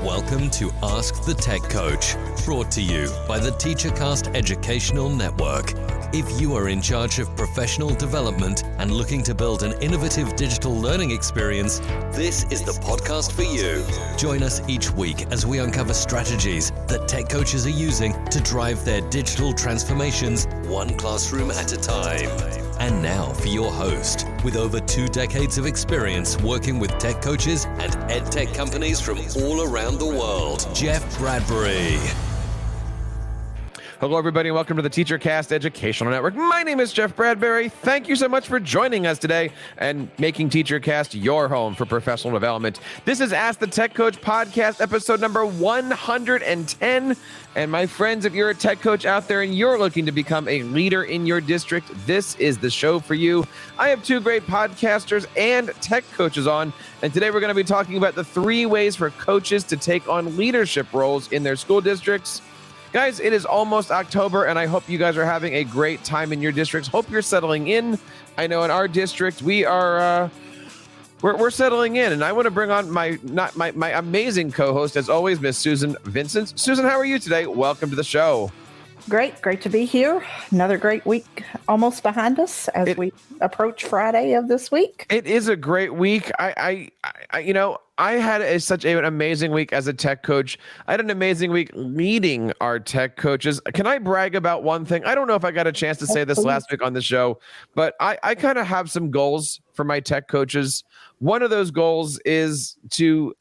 Welcome to Ask the Tech Coach, brought to you by the TeacherCast Educational Network. If you are in charge of professional development and looking to build an innovative digital learning experience, this is the podcast for you. Join us each week as we uncover strategies that tech coaches are using to drive their digital transformations one classroom at a time. And now for your host, with over 2 decades of experience working with tech coaches and ed tech companies from all around the world, Jeff Bradbury. Hello, everybody, and welcome to the TeacherCast Educational Network. My name is Jeff Bradbury. Thank you so much for joining us today and making TeacherCast your home for professional development. This is Ask the Tech Coach podcast, episode number 110. And my friends, if you're a tech coach out there and you're looking to become a leader in your district, this is the show for you. I have 2 great podcasters and tech coaches on, and today we're going to be talking about the 3 ways for coaches to take on leadership roles in their school districts. Guys, it is almost October, and I hope you guys are having a great time in your districts. Hope you're settling in. I know in our district we are we're settling in, and I want to bring on my amazing co-host, as always, Miss Susan Vincent. Susan, how are you today? Welcome to the show. Great to be here. Another great week almost behind us as we approach Friday of this week. It is a great week. I had such an amazing week as a tech coach. I had an amazing week leading our tech coaches. Can I brag about one thing? I don't know if I got a chance to say this last week on the show, but I kind of have some goals for my tech coaches. One of those goals is to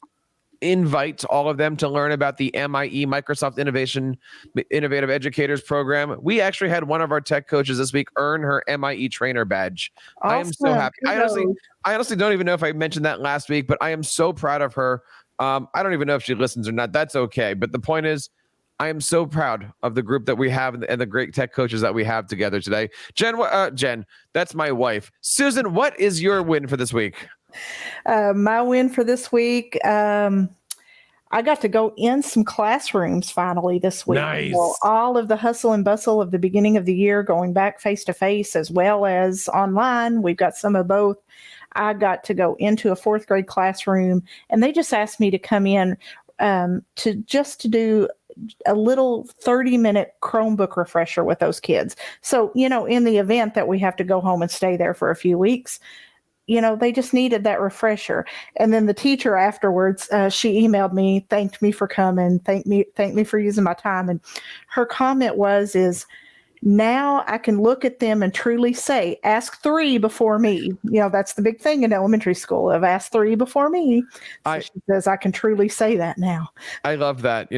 invite all of them to learn about the MIE, Microsoft Innovative Educators Program. We actually had one of our tech coaches this week earn her MIE trainer badge. Awesome. I am so happy. I honestly don't even know if I mentioned that last week, but I am so proud of her. I don't even know if she listens or not. That's okay. But the point is, I am so proud of the group that we have and the great tech coaches that we have together today. Jen, that's my wife. Susan, what is your win for this week? My win for this week, I got to go in some classrooms finally this week. Nice. Well, all of the hustle and bustle of the beginning of the year, going back face-to-face as well as online. We've got some of both. I got to go into a 4th grade classroom, and they just asked me to come in to do a little 30-minute Chromebook refresher with those kids. So, in the event that we have to go home and stay there for a few weeks, they just needed that refresher. And then the teacher afterwards, she emailed me, thanked me for coming, thanked me for using my time. And her comment is, now I can look at them and truly say, ask 3 before me. That's the big thing in elementary school of ask 3 before me. So she says, I can truly say that now. I love that.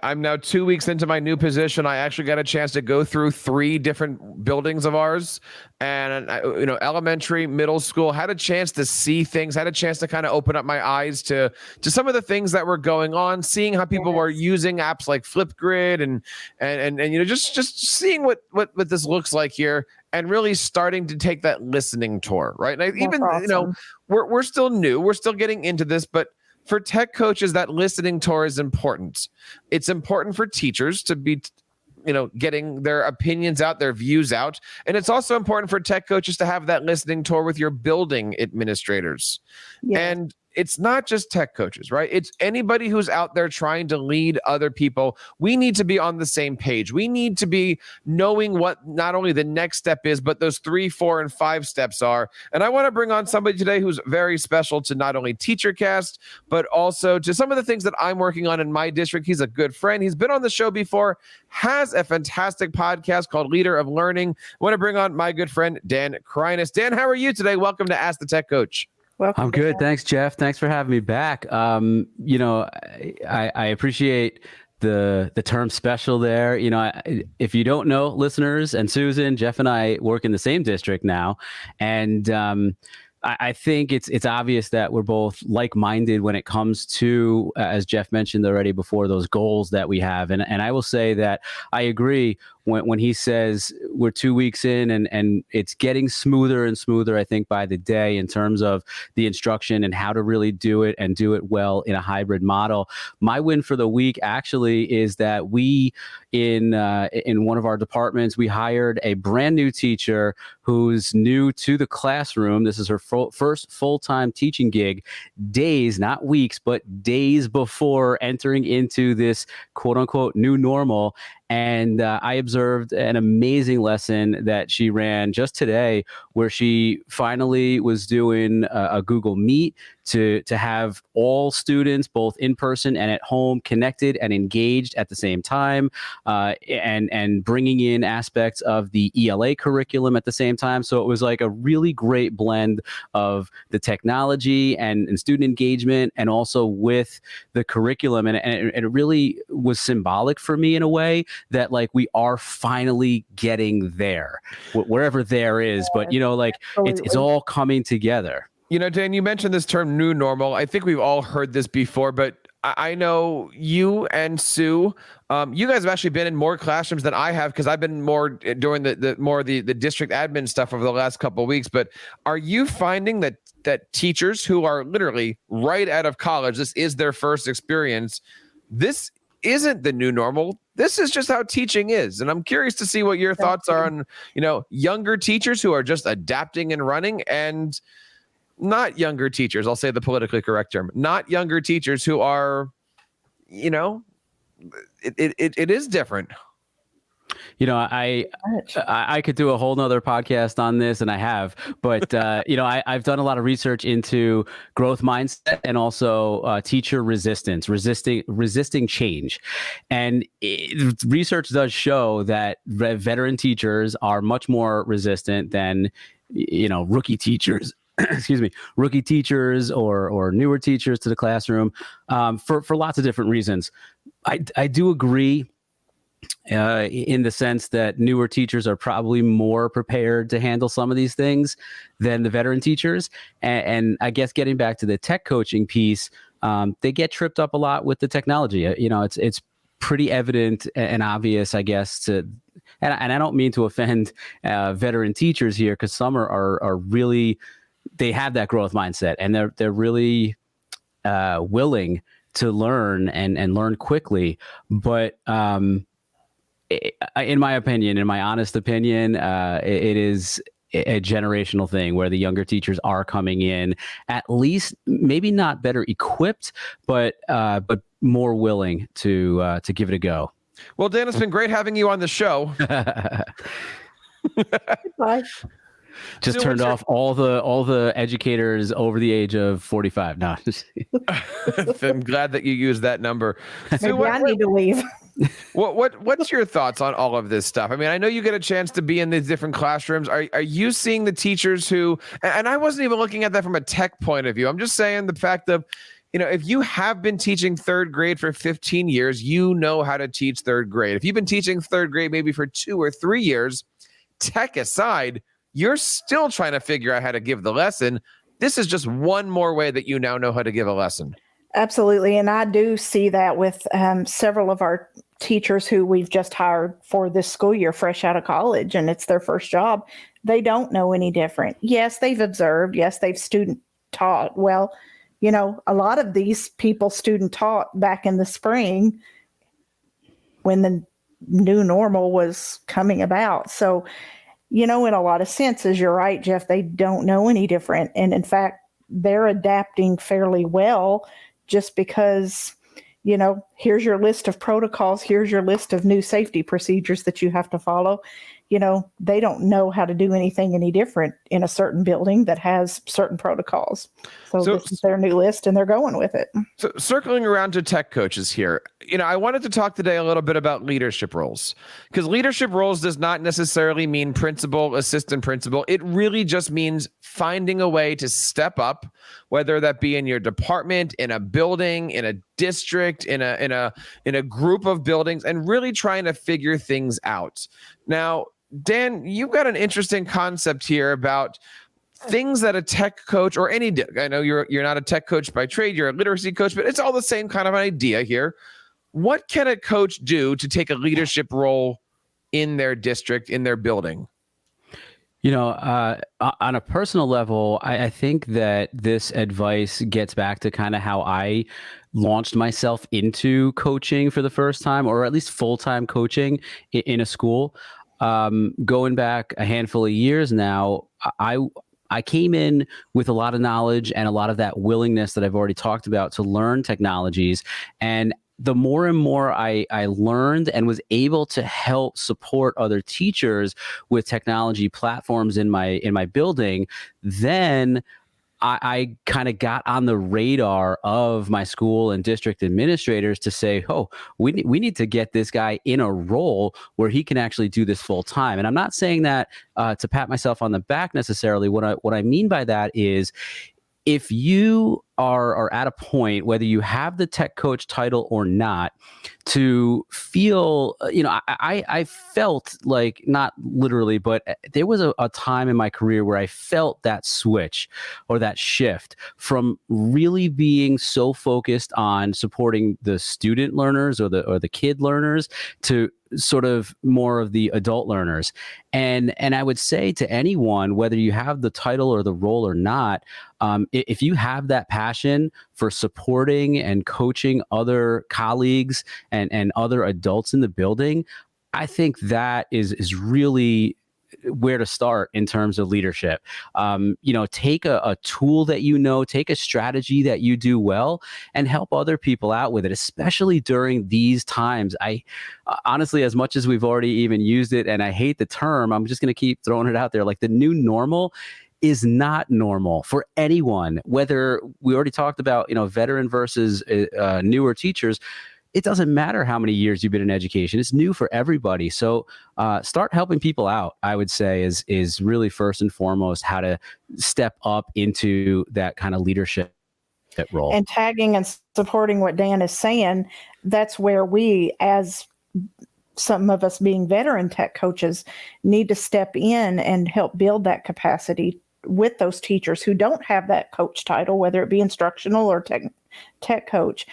I'm now 2 weeks into my new position. I actually got a chance to go through 3 different buildings of ours, and elementary, middle school, had a chance to see things, had a chance to kind of open up my eyes to some of the things that were going on, seeing how people were using apps like Flipgrid and just seeing what this looks like here, and really starting to take that listening tour, right? And awesome. We're still new, we're still getting into this, but for tech coaches, that listening tour is important. It's important for teachers to be getting their opinions out, their views out. And it's also important for tech coaches to have that listening tour with your building administrators. Yeah. And it's not just tech coaches, right? It's anybody who's out there trying to lead other people. We need to be on the same page. We need to be knowing what not only the next step is, but those 3, 4, and 5 steps are. And I want to bring on somebody today who's very special to not only TeacherCast, but also to some of the things that I'm working on in my district. He's a good friend. He's been on the show before, has a fantastic podcast called Leader of Learning. I want to bring on my good friend, Dan Kreiness. Dan, how are you today? Welcome to Ask the Tech Coach. Welcome. I'm good. Thanks, Jeff. Thanks for having me back. I appreciate the term special there. If you don't know, listeners and Susan, Jeff and I work in the same district now. And I think it's obvious that we're both like-minded when it comes to, as Jeff mentioned already before, those goals that we have. And I will say that I agree. when he says we're 2 weeks in and it's getting smoother and smoother, I think, by the day in terms of the instruction and how to really do it and do it well in a hybrid model. My win for the week actually is that we in one of our departments, we hired a brand new teacher who's new to the classroom. This is her first full-time teaching gig, days, not weeks, but days before entering into this quote unquote new normal. And I observed an amazing lesson that she ran just today, where she finally was doing a Google Meet to have all students, both in person and at home, connected and engaged at the same time, and bringing in aspects of the ELA curriculum at the same time. So it was like a really great blend of the technology and student engagement, and also with the curriculum. And it really was symbolic for me in a way that, like, we are finally getting there, wherever there is. But, you know, like, it's all coming together. You know, Dan, you mentioned this term new normal. I think we've all heard this before, but I know you and Sue, you guys have actually been in more classrooms than I have, because I've been more doing the district admin stuff over the last couple of weeks. But are you finding that teachers who are literally right out of college, this is their first experience, this isn't the new normal? This is just how teaching is. And I'm curious to see what your thoughts are on, you know, younger teachers who are just adapting and running, and not younger teachers, I'll say the politically correct term, not younger teachers who are, you know, it is different. You know, I could do a whole nother podcast on this, and I have, but you know, I've done a lot of research into growth mindset and also teacher resisting change. And research does show that veteran teachers are much more resistant than, you know, rookie teachers. Rookie teachers or newer teachers to the classroom, for lots of different reasons. I do agree in the sense that newer teachers are probably more prepared to handle some of these things than the veteran teachers. And I guess getting back to the tech coaching piece, they get tripped up a lot with the technology. You know, it's pretty evident and obvious, I guess, and I don't mean to offend veteran teachers here, because some are really, they have that growth mindset, and they're really willing to learn and learn quickly. But in my opinion, in my honest opinion, it is a generational thing where the younger teachers are coming in, at least maybe not better equipped, but more willing to give it a go. Well, Dan, it's been great having you on the show. Bye. Just turned off all the educators over the age of 45. No, I'm glad that you used that number. Maybe I need to leave. What's your thoughts on all of this stuff? I mean, I know you get a chance to be in these different classrooms. Are you seeing the teachers who, and I wasn't even looking at that from a tech point of view. I'm just saying the fact of, you know, if you have been teaching third grade for 15 years, you know how to teach third grade. If you've been teaching third grade maybe for 2 or 3 years, tech aside, you're still trying to figure out how to give the lesson. This is just one more way that you now know how to give a lesson. Absolutely. And I do see that with several of our teachers who we've just hired for this school year, fresh out of college, and it's their first job. They don't know any different. Yes, they've observed. Yes, they've student taught. Well, you know, a lot of these people student taught back in the spring when the new normal was coming about. So, you know, in a lot of senses, you're right, Jeff, they don't know any different. And in fact, they're adapting fairly well, just because, you know, here's your list of protocols, here's your list of new safety procedures that you have to follow. You know, they don't know how to do anything any different in a certain building that has certain protocols. So this is their new list, and they're going with it. So circling around to tech coaches here, you know, I wanted to talk today a little bit about leadership roles, because leadership roles does not necessarily mean principal, assistant principal. It really just means finding a way to step up, whether that be in your department, in a building, in a district, in a group of buildings, and really trying to figure things out. Now, Dan, you've got an interesting concept here about things that a tech coach or any, I know you're not a tech coach by trade, you're a literacy coach, but it's all the same kind of idea here. What can a coach do to take a leadership role in their district, in their building? On a personal level, I think that this advice gets back to kind of how I launched myself into coaching for the first time, or at least full-time coaching in a school. Going back a handful of years now, I came in with a lot of knowledge and a lot of that willingness that I've already talked about to learn technologies. And the more and more I learned and was able to help support other teachers with technology platforms in my building, then I kind of got on the radar of my school and district administrators to say, oh, we need to get this guy in a role where he can actually do this full time. And I'm not saying that to pat myself on the back necessarily. What I mean by that is, if you are at a point, whether you have the tech coach title or not, to feel, I felt like, not literally, but there was a time in my career where I felt that switch or that shift from really being so focused on supporting the student learners or the kid learners to sort of more of the adult learners. And I would say to anyone, whether you have the title or the role or not, if you have that passion for supporting and coaching other colleagues and other adults in the building, I think that is really where to start in terms of leadership. Take a tool that take a strategy that you do well and help other people out with it, especially during these times. I honestly, as much as we've already even used it, and I hate the term, I'm just going to keep throwing it out there, like the new normal is not normal for anyone. Whether we already talked about, veteran versus newer teachers, it doesn't matter how many years you've been in education. It's new for everybody. So start helping people out, I would say, is really first and foremost how to step up into that kind of leadership role. And tagging and supporting what Dan is saying, that's where we, as some of us being veteran tech coaches, need to step in and help build that capacity with those teachers who don't have that coach title, whether it be instructional or tech coach,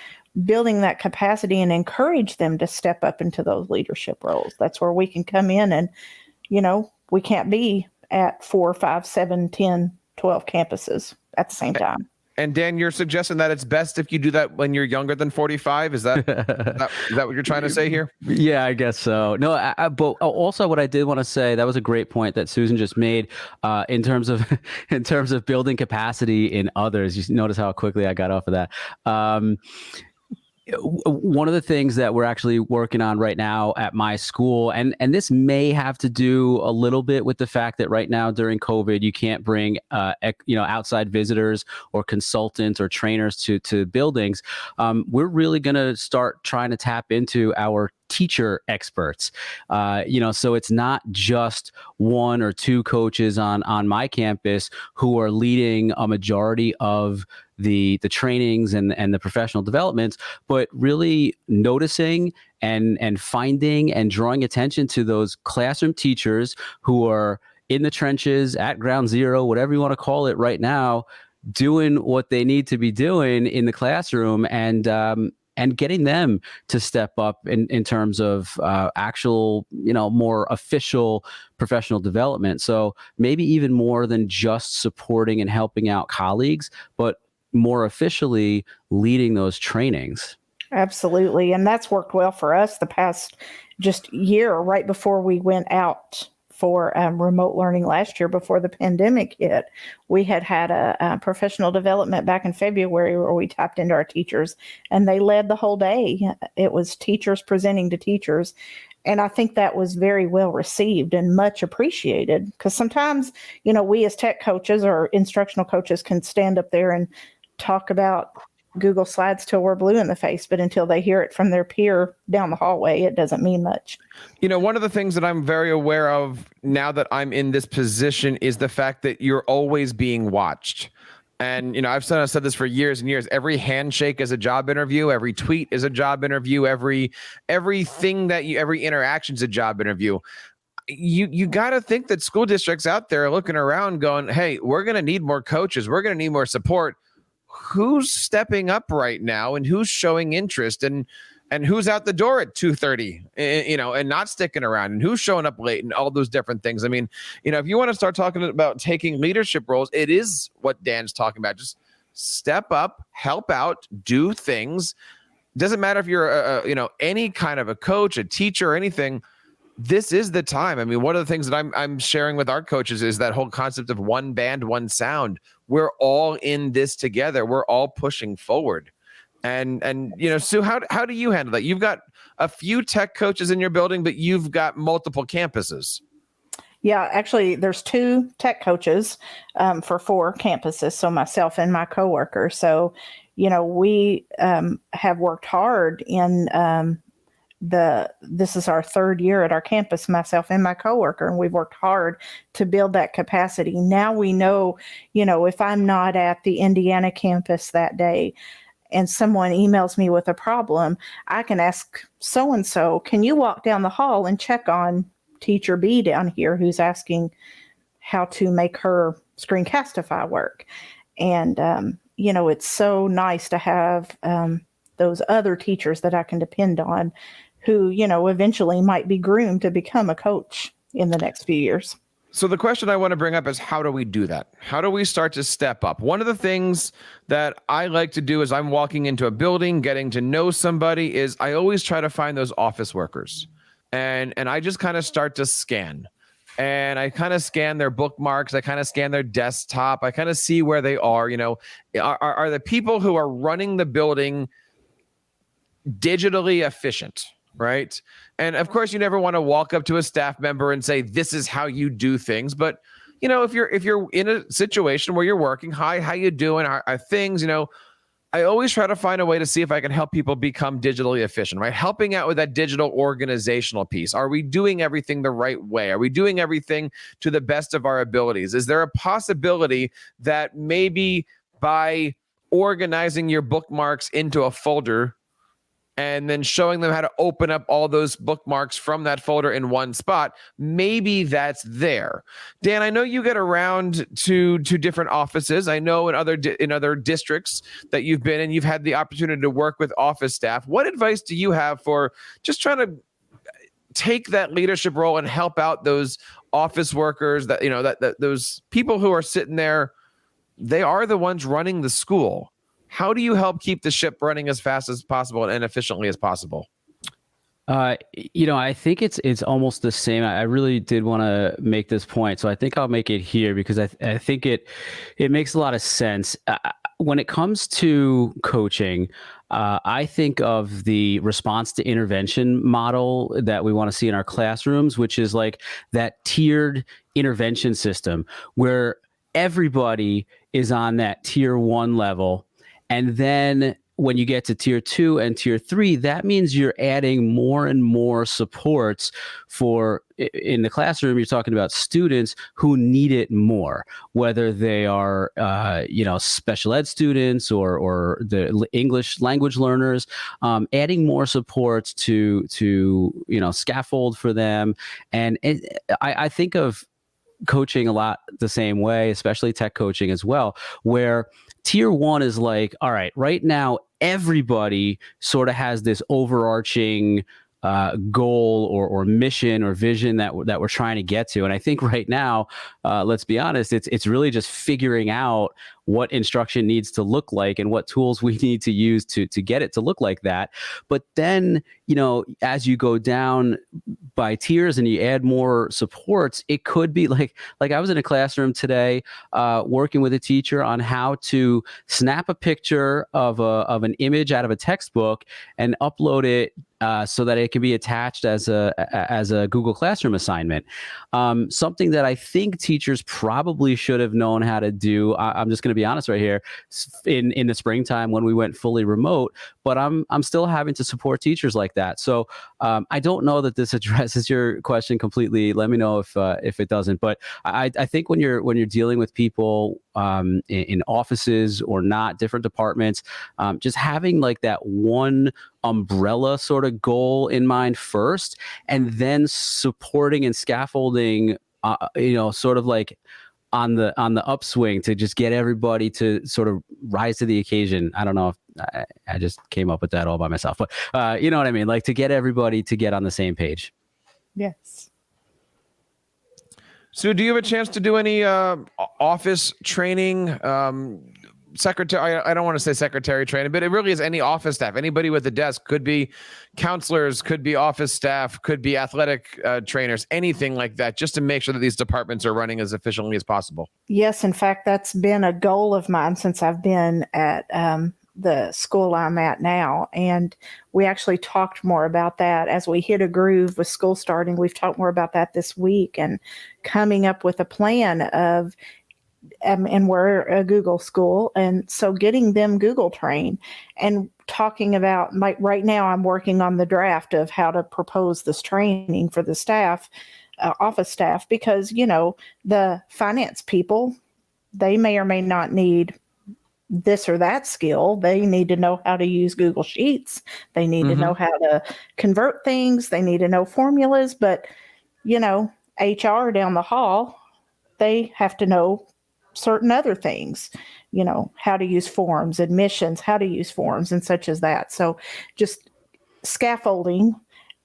building that capacity and encourage them to step up into those leadership roles. That's where we can come in and, we can't be at 4, 5, 7, 10, 12 campuses at the same time. And Dan, you're suggesting that it's best if you do that when you're younger than 45. Is that what you're trying to say here? Yeah, I guess so. No, but also what I did want to say, that was a great point that Susan just made in terms of building capacity in others. You notice how quickly I got off of that. One of the things that we're actually working on right now at my school, and this may have to do a little bit with the fact that right now during COVID, you can't bring outside visitors or consultants or trainers to buildings. We're really going to start trying to tap into our teacher experts. So it's not just 1 or 2 coaches on my campus who are leading a majority of the trainings and the professional developments, but really noticing and finding and drawing attention to those classroom teachers who are in the trenches, at ground zero, whatever you want to call it right now, doing what they need to be doing in the classroom, and getting them to step up in terms of actual, more official professional development. So maybe even more than just supporting and helping out colleagues, but more officially leading those trainings. Absolutely. And that's worked well for us the past just year, right before we went out for remote learning last year, before the pandemic hit. We had a professional development back in February where we tapped into our teachers, and they led the whole day. It was teachers presenting to teachers. And I think that was very well received and much appreciated, because sometimes, we as tech coaches or instructional coaches can stand up there and talk about Google Slides till we're blue in the face, but until they hear it from their peer down the hallway, it doesn't mean much. One of the things that I'm very aware of now that I'm in this position is the fact that you're always being watched. And, I've said this for years and years. Every handshake is a job interview. Every tweet is a job interview. Every interaction is a job interview. You got to think that school districts out there are looking around going, hey, we're going to need more coaches. We're going to need more support. Who's stepping up right now and who's showing interest? And and who's out the door at 2:30, and not sticking around, and who's showing up late, and all those different things. I mean, if you want to start talking about taking leadership roles, it is what Dan's talking about. Just step up, help out, do things. Doesn't matter if you're any kind of a coach, a teacher, or anything. This is the time. I mean, one of the things that I'm sharing with our coaches is that whole concept of one band, one sound. We're all in this together. We're all pushing forward. And Sue, how do you handle that? You've got a few tech coaches in your building, but you've got multiple campuses. Yeah, actually, there's 2 tech coaches for 4 campuses. So myself and my coworker. So, we have worked hard in this is our 3rd year at our campus, myself and my coworker, and we've worked hard to build that capacity. Now we know, if I'm not at the Indiana campus that day and someone emails me with a problem, I can ask so-and-so, can you walk down the hall and check on teacher B down here who's asking how to make her Screencastify work? And, it's so nice to have those other teachers that I can depend on who, eventually might be groomed to become a coach in the next few years. So the question I want to bring up is, how do we do that? How do we start to step up? One of the things that I like to do as I'm walking into a building, getting to know somebody, is I always try to find those office workers. And I just kind of start to scan. And I kind of scan their bookmarks. I kind of scan their desktop. I kind of see where they are. Are the people who are running the building digitally efficient? Right. And of course, you never want to walk up to a staff member and say, this is how you do things. But, if you're in a situation where you're working, hi, how you doing? Are things, I always try to find a way to see if I can help people become digitally efficient, right? Helping out with that digital organizational piece. Are we doing everything the right way? Are we doing everything to the best of our abilities? Is there a possibility that maybe by organizing your bookmarks into a folder and then showing them how to open up all those bookmarks from that folder in one spot, maybe that's there? Dan, I know you get around to different offices. I know in other districts that you've been in, you've had the opportunity to work with office staff. What advice do you have for just trying to take that leadership role and help out those office workers, that those people who are sitting there? They are the ones running the school. How do you help keep the ship running as fast as possible and efficiently as possible? I think it's almost the same. I really did want to make this point, so I think I'll make it here because I think it makes a lot of sense. When it comes to coaching, I think of the response to intervention model that we want to see in our classrooms, which is like that tiered intervention system where everybody is on that tier 1 level. And then when you get to tier 2 and tier 3, that means you're adding more and more supports for, in the classroom, you're talking about students who need it more, whether they are, special ed students or the English language learners, adding more supports to scaffold for them. And I think of coaching a lot the same way, especially tech coaching as well, where tier 1 is like, all right, right now, everybody sort of has this overarching goal or mission or vision that we're trying to get to. And I think right now, let's be honest, it's really just figuring out what instruction needs to look like and what tools we need to use to get it to look like that. But then, as you go down by tiers and you add more supports, it could be like I was in a classroom today working with a teacher on how to snap a picture of an image out of a textbook and upload it so that it can be attached as a Google Classroom assignment. Something that I think teachers probably should have known how to do. I'm just going to be honest right here, in the springtime when we went fully remote, but I'm still having to support teachers like that. So I don't know that this addresses your question completely. Let me know if it doesn't. But I think when you're dealing with people in offices or not, different departments, just having like that one umbrella sort of goal in mind first, and then supporting and scaffolding, sort of like on the upswing to just get everybody to sort of rise to the occasion. I don't know I just came up with that all by myself. But you know what I mean? Like to get everybody to get on the same page. Yes. Sue, do you have a chance to do any office training? Secretary, I don't want to say secretary training, but it really is any office staff. Anybody with a desk, could be counselors, could be office staff, could be athletic trainers, anything like that, just to make sure that these departments are running as efficiently as possible. Yes, in fact, that's been a goal of mine since I've been at the school I'm at now. And we actually talked more about that as we hit a groove with school starting. We've talked more about that this week and coming up with a plan of, and we're a Google school. And so getting them Google trained and talking about, like right now, I'm working on the draft of how to propose this training for the staff, office staff, because, you know, the finance people, they may or may not need this or that skill. They need to know how to use Google Sheets. They need to know how to convert things. They need to know formulas. But, you know, HR down the hall, they have to know certain other things, you know, how to use forms, admissions, how to use forms, and such as that. So just scaffolding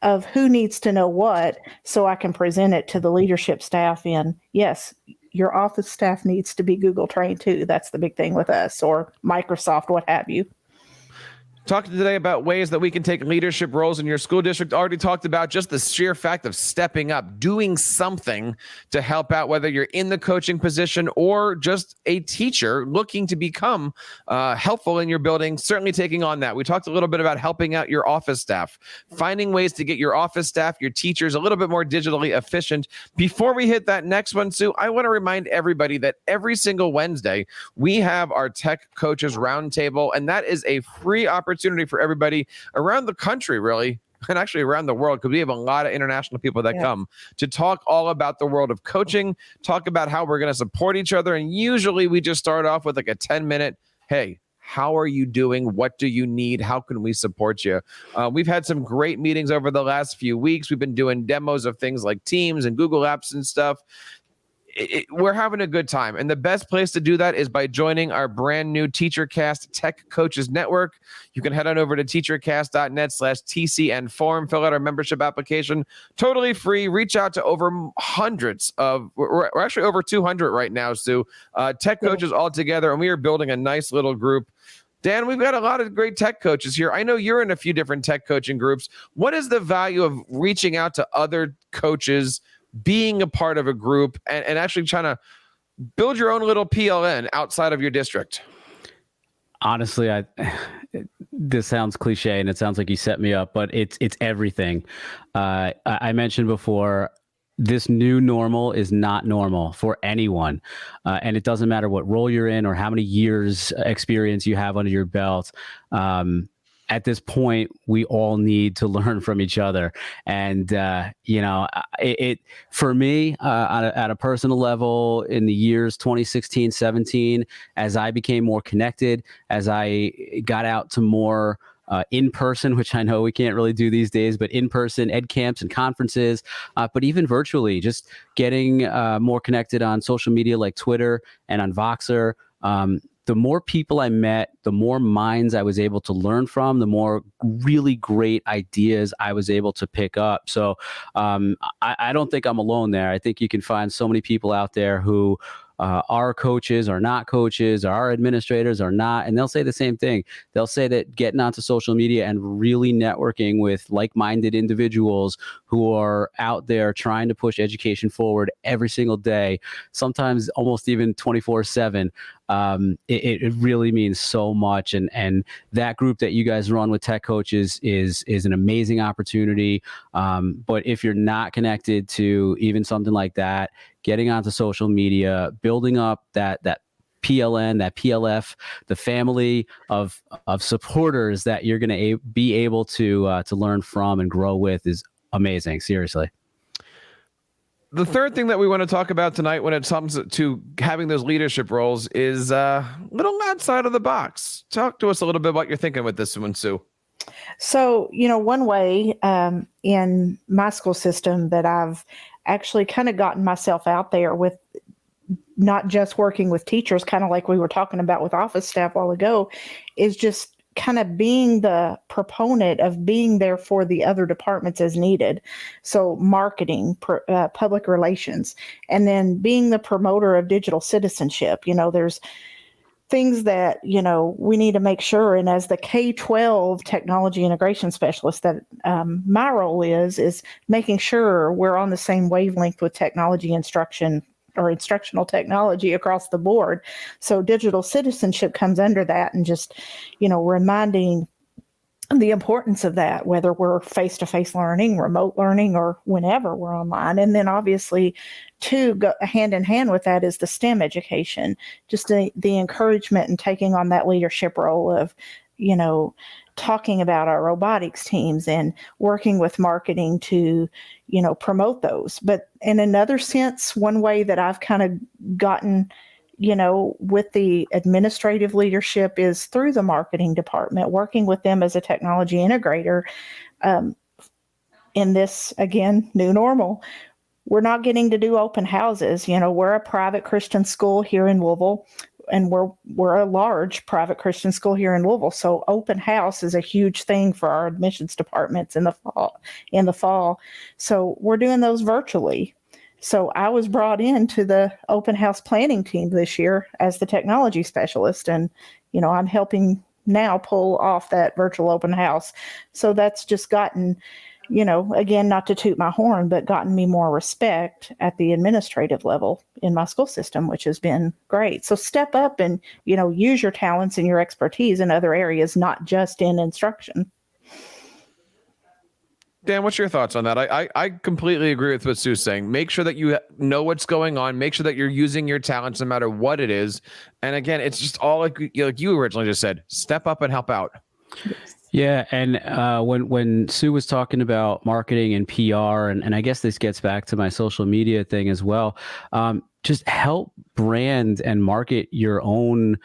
of who needs to know what, so I can present it to the leadership staff in, yes, your office staff needs to be Google trained too. That's the big thing with us, or Microsoft, what have you. Talked today about ways that we can take leadership roles in your school district. Already talked about just the sheer fact of stepping up, doing something to help out, whether you're in the coaching position or just a teacher looking to become helpful in your building, certainly taking on that. We talked a little bit about helping out your office staff, finding ways to get your office staff, your teachers, a little bit more digitally efficient. Before we hit that next one, Sue, I want to remind everybody that every single Wednesday, we have our Tech Coaches Roundtable, and that is a free opportunity for everybody around the country, really, and actually around the world, because we have a lot of international people that come to talk all about the world of coaching, talk about how we're going to support each other. And usually we just start off with like a 10-minute, hey, how are you doing? What do you need? How can we support you? We've had some great meetings over the last few weeks. We've been doing demos of things like Teams and Google Apps and stuff. We're having a good time. And the best place to do that is by joining our brand new TeacherCast Tech Coaches Network. You can head on over to teachercast.net/TCN form, fill out our membership application, totally free. Reach out to over hundreds of, we're actually over 200 right now, Sue, tech coaches all together. And we are building a nice little group. Dan, we've got a lot of great tech coaches here. I know you're in a few different tech coaching groups. What is the value of reaching out to other coaches, being a part of a group, and actually trying to build your own little PLN outside of your district? Honestly, this sounds cliche and it sounds like you set me up, but it's everything. I mentioned before, this new normal is not normal for anyone. And it doesn't matter what role you're in or how many years experience you have under your belt. At this point, we all need to learn from each other. And, you know, it for me, at a personal level, in the years 2016, 17, as I became more connected, as I got out to more in person, which I know we can't really do these days, but in person ed camps and conferences, but even virtually, just getting more connected on social media like Twitter and on Voxer. The more people I met, the more minds I was able to learn from, the more really great ideas I was able to pick up. So I don't think I'm alone there. I think you can find so many people out there who are coaches or not coaches, or are administrators or not, and they'll say the same thing. They'll say that getting onto social media and really networking with like-minded individuals who are out there trying to push education forward every single day, sometimes almost even 24/7, it really means so much. And that group that you guys run with Tech Coaches is an amazing opportunity. But if you're not connected to even something like that, getting onto social media, building up that PLN, that PLF, the family of supporters that you're going to be able to learn from and grow with is amazing. Seriously. The third thing that we want to talk about tonight when it comes to having those leadership roles is a little outside of the box. Talk to us a little bit about what you're thinking with this one, Sue. So, you know, one way in my school system that I've actually kind of gotten myself out there with, not just working with teachers, kind of like we were talking about with office staff a while ago, is just kind of being the proponent of being there for the other departments as needed. So marketing, public relations, and then being the promoter of digital citizenship. There's things that, we need to make sure. And as the K-12 technology integration specialist, that my role is making sure we're on the same wavelength with technology instruction or instructional technology across the board. So digital citizenship comes under that, and just, reminding the importance of that, whether we're face-to-face learning, remote learning, or whenever we're online. And then obviously, too, go hand in hand with that is the STEM education, just the encouragement and taking on that leadership role of, talking about our robotics teams and working with marketing to, promote those. But in another sense, one way that I've kind of gotten, with the administrative leadership is through the marketing department, working with them as a technology integrator. In this, again, new normal, we're not getting to do open houses. We're a private Christian school here in Louisville, and we're a large private Christian school here in Louisville. So open house is a huge thing for our admissions departments in the fall. So we're doing those virtually. So I was brought into the open house planning team this year as the technology specialist. And, I'm helping now pull off that virtual open house. So that's just gotten, again, not to toot my horn, but gotten me more respect at the administrative level in my school system, which has been great. So step up and, use your talents and your expertise in other areas, not just in instruction. Dan, what's your thoughts on that? I completely agree with what Sue's saying. Make sure that you know what's going on. Make sure that you're using your talents no matter what it is. And again, it's just all like you originally just said, step up and help out. Yeah, and when Sue was talking about marketing and PR, and I guess this gets back to my social media thing as well, just help brand and market your own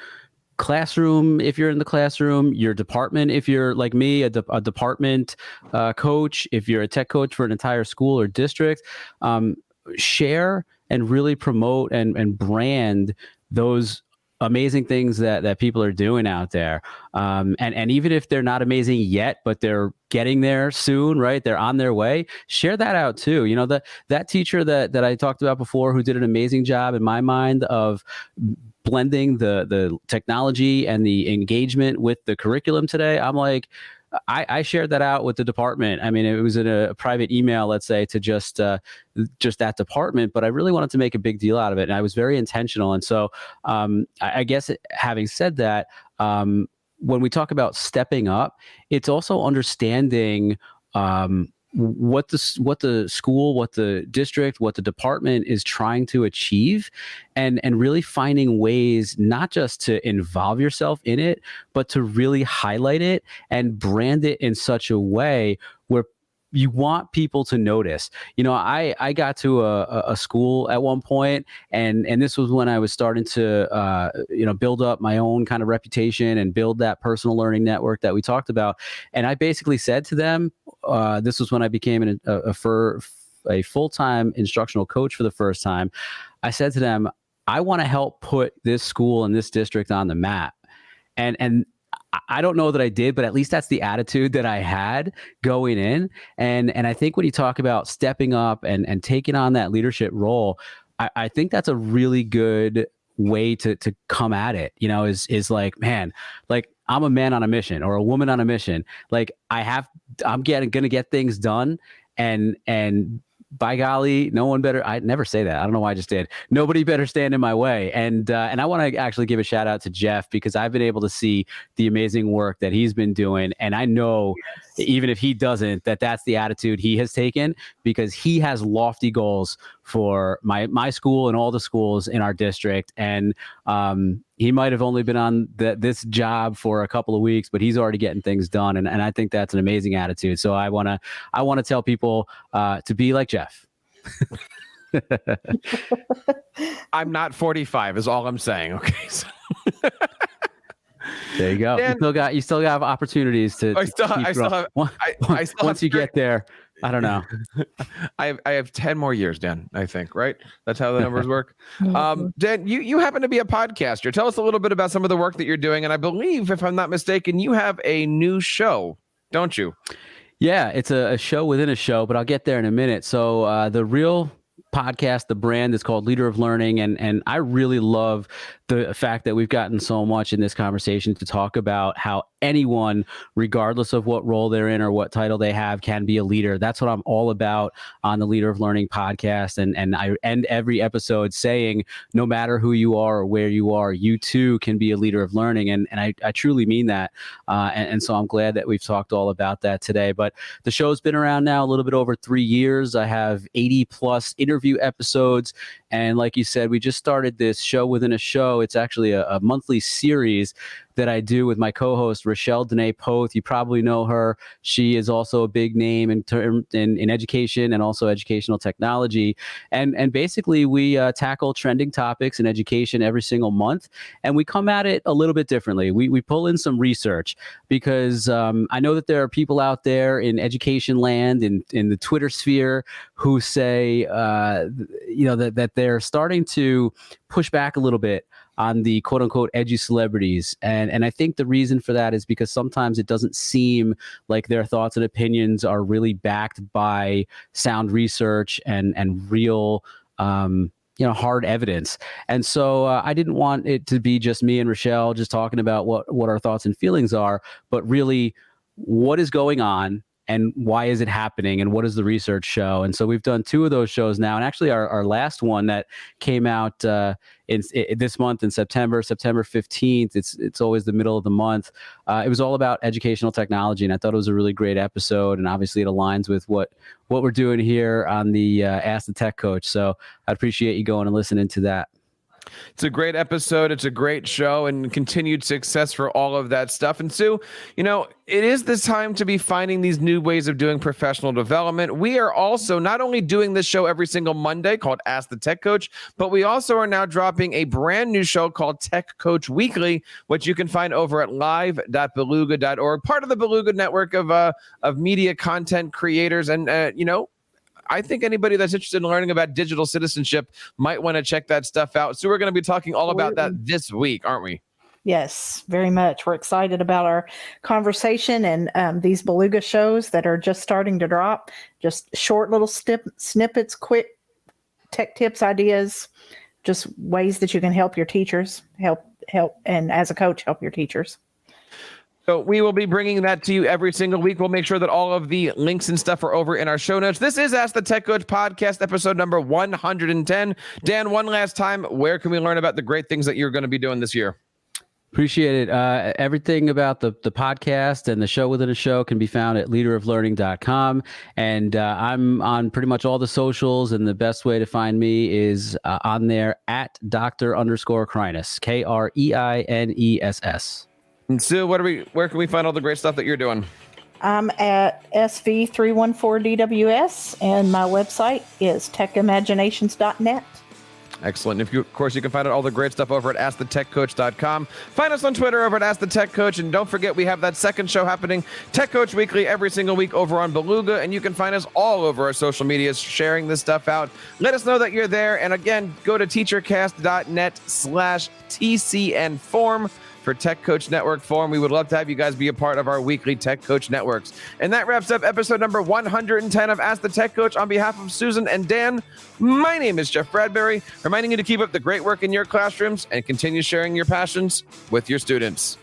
classroom if you're in the classroom, your department if you're like me, a department coach, if you're a tech coach for an entire school or district, share and really promote and brand those amazing things that people are doing out there. And even if they're not amazing yet, but they're getting there soon, right? They're on their way. Share that out too. That teacher that I talked about before, who did an amazing job in my mind of blending the technology and the engagement with the curriculum today. I'm like, I shared that out with the department. I mean, it was in a private email, let's say, to just that department, but I really wanted to make a big deal out of it. And I was very intentional. And so I guess having said that, when we talk about stepping up, it's also understanding what the school, what the district, what the department is trying to achieve, and really finding ways not just to involve yourself in it, but to really highlight it and brand it in such a way where you want people to notice. I got to a school at one point, and this was when I was starting to build up my own kind of reputation and build that personal learning network that we talked about. And I basically said to them, this was when I became a full-time instructional coach for the first time. I said to them, I want to help put this school and this district on the map. And I don't know that I did, but at least that's the attitude that I had going in. And I think when you talk about stepping up and taking on that leadership role, I think that's a really good way to come at it, is like, man, like I'm a man on a mission or a woman on a mission. Like I'm going to get things done, and by golly, no one better. I'd never say that. I don't know why I just did. Nobody better stand in my way. And I want to actually give a shout out to Jeff, because I've been able to see the amazing work that he's been doing. And I know even if he doesn't, that's the attitude he has taken, because he has lofty goals for my school and all the schools in our district. And he might have only been on this job for a couple of weeks, but he's already getting things done. And I think that's an amazing attitude. So I want to tell people to be like Jeff. I'm not 45 is all I'm saying. Okay. So. There you go. Dan, you still got opportunities to. I still have. Once you get there, I don't know. I have 10 more years, Dan, I think, right? That's how the numbers work. Mhm. Dan, you happen to be a podcaster. Tell us a little bit about some of the work that you're doing. And I believe, if I'm not mistaken, you have a new show, don't you? Yeah, it's a show within a show, but I'll get there in a minute. So the real podcast, the brand is called Leader of Learning. And I really love the fact that we've gotten so much in this conversation to talk about how anyone, regardless of what role they're in or what title they have, can be a leader. That's what I'm all about on the Leader of Learning podcast. And I end every episode saying, no matter who you are or where you are, you too can be a leader of learning. And I truly mean that. And so I'm glad that we've talked all about that today. But the show's been around now a little bit over 3 years. I have 80 plus interview episodes. And like you said, we just started this show within a show. It's actually a monthly series that I do with my co-host, Rochelle Danae Poth. You probably know her. She is also a big name in education and also educational technology. And basically, we tackle trending topics in education every single month. And we come at it a little bit differently. We pull in some research because I know that there are people out there in education land, in the Twitter sphere, who say, that they're starting to push back a little bit on the quote unquote edu celebrities. And I think the reason for that is because sometimes it doesn't seem like their thoughts and opinions are really backed by sound research and real, hard evidence. And so I didn't want it to be just me and Rochelle just talking about what our thoughts and feelings are, but really what is going on and why is it happening and what does the research show? And so we've done 2 of those shows now. And actually our last one that came out in this month in September 15th, it's always the middle of the month. It was all about educational technology. And I thought it was a really great episode. And obviously it aligns with what we're doing here on the Ask the Tech Coach. So I'd appreciate you going and listening to that. It's a great episode. It's a great show and continued success for all of that stuff. And Sue, it is this time to be finding these new ways of doing professional development. We are also not only doing this show every single Monday called Ask the Tech Coach, but we also are now dropping a brand new show called Tech Coach Weekly, which you can find over at live.beluga.org, part of the Beluga network of media content creators. And, I think anybody that's interested in learning about digital citizenship might want to check that stuff out. So we're going to be talking all about that this week, aren't we? Yes, very much. We're excited about our conversation and these Beluga shows that are just starting to drop. Just short little snippets, quick tech tips, ideas, just ways that you can help your teachers, help, and as a coach, help your teachers. So we will be bringing that to you every single week. We'll make sure that all of the links and stuff are over in our show notes. This is Ask the Tech Coach podcast, episode number 110. Dan, one last time, where can we learn about the great things that you're going to be doing this year? Appreciate it. Everything about the podcast and the show within a show can be found at leaderoflearning.com. And I'm on pretty much all the socials. And the best way to find me is on there at Dr._Kreines, Kreines. And Sue, where can we find all the great stuff that you're doing? I'm at SV314DWS, and my website is techimaginations.net. Excellent. Of course, you can find out all the great stuff over at AskTheTechCoach.com. Find us on Twitter over at Ask the Tech Coach. And don't forget, we have that second show happening, Tech Coach Weekly, every single week over on Beluga. And you can find us all over our social medias sharing this stuff out. Let us know that you're there. And again, go to teachercast.net/TCN form for Tech Coach Network Forum. We would love to have you guys be a part of our weekly Tech Coach Networks. And that wraps up episode number 110 of Ask the Tech Coach. On behalf of Susan and Dan, my name is Jeff Bradbury, reminding you to keep up the great work in your classrooms and continue sharing your passions with your students.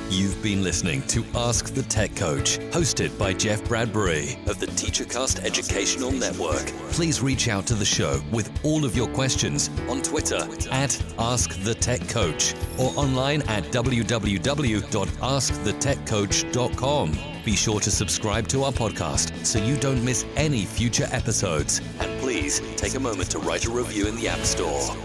You've been listening to Ask the Tech Coach, hosted by Jeff Bradbury of the TeacherCast Educational Network. Please reach out to the show with all of your questions on Twitter at AskTheTechCoach or online at www.askthetechcoach.com. Be sure to subscribe to our podcast so you don't miss any future episodes. And please take a moment to write a review in the App Store.